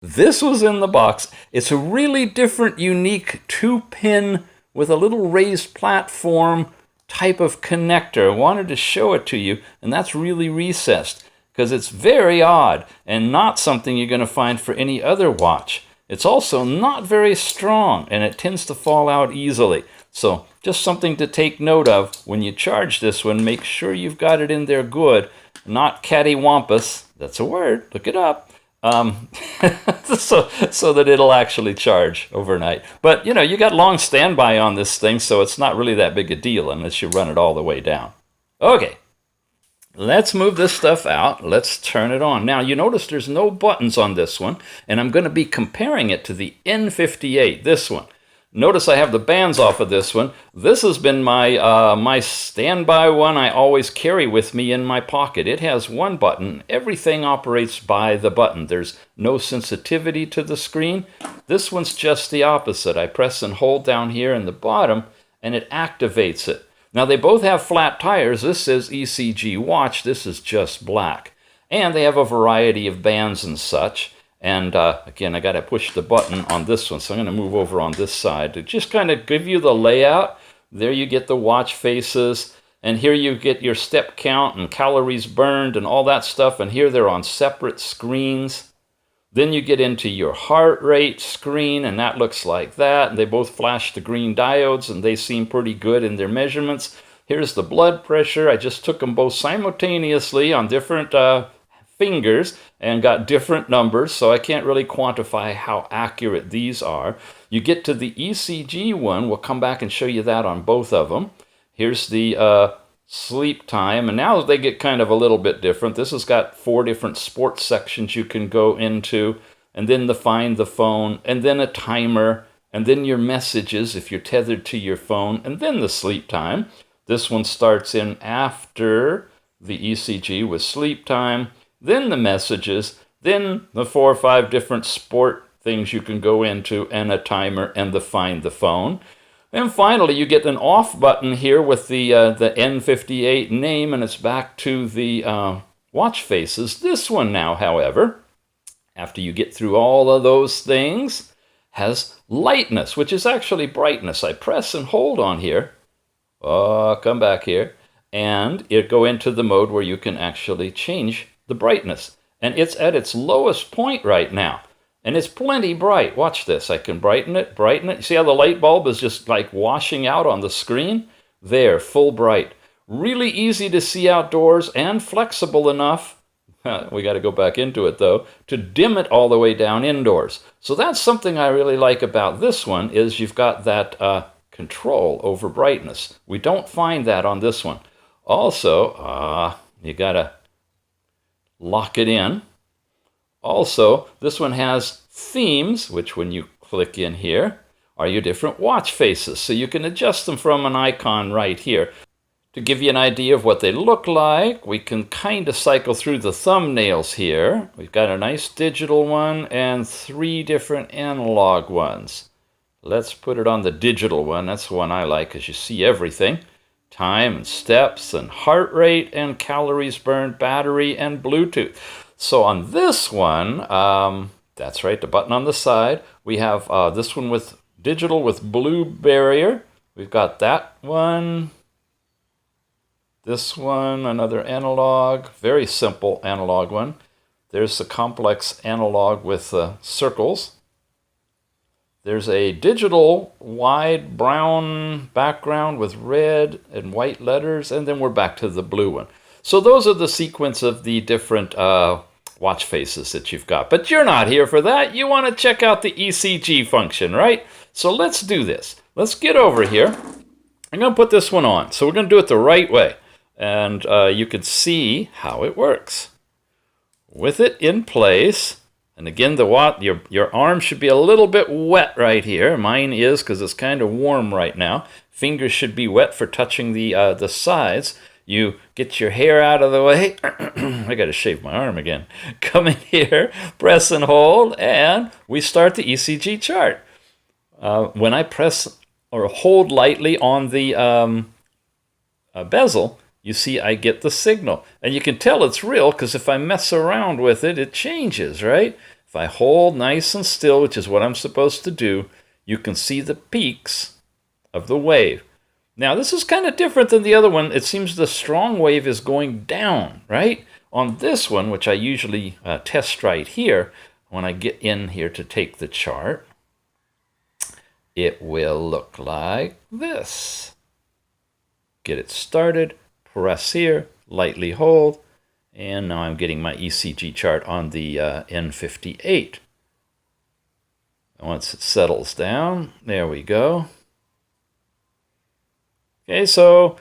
This was in the box. It's a really different, unique 2-pin with a little raised platform type of connector. I wanted to show it to you, and that's really recessed because it's very odd and not something you're going to find for any other watch. It's also not very strong, and it tends to fall out easily. So just something to take note of when you charge this one. Make sure you've got it in there good, not cattywampus. That's a word. Look it up. So that it'll actually charge overnight. But, you know, you got long standby on this thing, so it's not really that big a deal unless you run it all the way down. Okay, let's move this stuff out. Let's turn it on. Now, you notice there's no buttons on this one, and I'm going to be comparing it to the N58, this one. Notice I have the bands off of this one. This has been my my standby one I always carry with me in my pocket. It has one button. Everything operates by the button. There's no sensitivity to the screen. This one's just the opposite. I press and hold down here in the bottom, and it activates it. Now, they both have flat tires. This says ECG watch. This is just black. And they have a variety of bands and such. And again, I got to push the button on this one, so I'm going to move over on this side to just kind of give you the layout. There you get the watch faces, and here you get your step count and calories burned and all that stuff, and here they're on separate screens. Then you get into your heart rate screen, and that looks like that. And they both flash the green diodes, and they seem pretty good in their measurements. Here's the blood pressure. I just took them both simultaneously on different fingers and got different numbers, so I can't really quantify how accurate these are. You get to the ECG one, we'll come back and show you that on both of them. Here's the sleep time, and now they get kind of a little bit different. This has got 4 different sports sections you can go into, and then the find the phone, and then a timer, and then your messages if you're tethered to your phone, and then the sleep time. This one starts in after the ECG with sleep time, then the messages, then the 4 or 5 different sport things you can go into, and a timer, and the find the phone. And finally, you get an off button here with the N58 name, and it's back to the watch faces. This one now, however, after you get through all of those things, has lightness, which is actually brightness. I press and hold on here. Come back here, and it go into the mode where you can actually change the brightness, and it's at its lowest point right now, and it's plenty bright. Watch this. I can brighten it. You see how the light bulb is just like washing out on the screen? There, full bright. Really easy to see outdoors and flexible enough, we got to go back into it though, to dim it all the way down indoors. So that's something I really like about this one, is you've got that control over brightness. We don't find that on this one. Also, you got to lock it in. Also, this one has themes, which when you click in here, are your different watch faces. So you can adjust them from an icon right here. To give you an idea of what they look like, we can kind of cycle through the thumbnails here. We've got a nice digital one and 3 different analog ones. Let's put it on the digital one. That's the one I like because you see everything. Time and steps and heart rate and calories burned, battery and Bluetooth. So on this one, that's right, the button on the side. We have this one with digital with blue barrier. We've got that one. This one, another analog, very simple analog one. There's the complex analog with circles. There's a digital wide brown background with red and white letters, and then we're back to the blue one. So those are the sequence of the different watch faces that you've got. But you're not here for that. You want to check out the ECG function, right? So let's do this. Let's get over here. I'm going to put this one on. So we're going to do it the right way. And you can see how it works. With it in place, and again, your arm should be a little bit wet right here. Mine is because it's kind of warm right now. Fingers should be wet for touching the sides. You get your hair out of the way. I got to shave my arm again. Come in here, press and hold, and we start the ECG chart. When I press or hold lightly on the bezel, you see I get the signal. And you can tell it's real because if I mess around with it, it changes, right? If I hold nice and still, which is what I'm supposed to do, you can see the peaks of the wave. Now, this is kind of different than the other one. It seems the strong wave is going down, right? On this one, which I usually test right here, when I get in here to take the chart, it will look like this. Get it started, press here, lightly hold, and now I'm getting my ECG chart on the N58. Once it settles down, there we go. Okay, so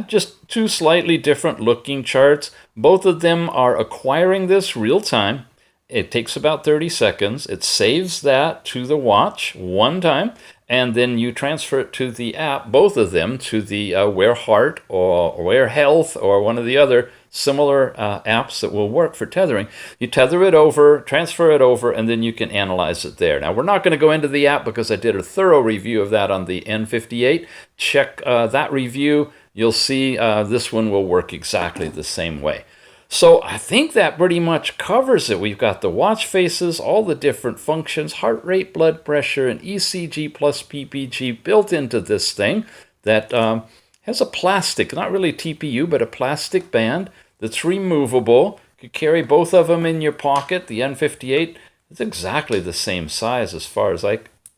just two slightly different looking charts. Both of them are acquiring this real time. It takes about 30 seconds. It saves that to the watch one time, and then you transfer it to the app, both of them, to the Wear Heart or Wear Health or one of the other similar apps that will work for tethering. You tether it over, transfer it over, and then you can analyze it there. Now, we're not going to go into the app because I did a thorough review of that on the N58. Check that review. You'll see this one will work exactly the same way. So I think that pretty much covers it. We've got the watch faces, all the different functions, heart rate, blood pressure, and ECG plus PPG built into this thing that has a plastic, not really TPU, but a plastic band that's removable. You could carry both of them in your pocket. The N58 is exactly the same size as far as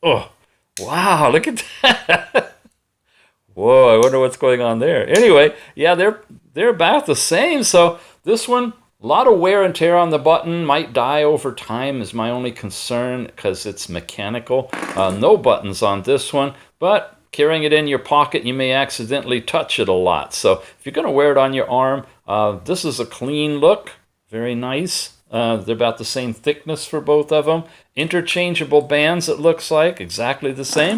oh, wow, look at that. Whoa, I wonder what's going on there. Anyway, yeah, they're about the same. So this one, a lot of wear and tear on the button, might die over time is my only concern because it's mechanical. No buttons on this one, but carrying it in your pocket, you may accidentally touch it a lot. So if you're going to wear it on your arm, this is a clean look, very nice. They're about the same thickness for both of them. Interchangeable bands, it looks like, exactly the same.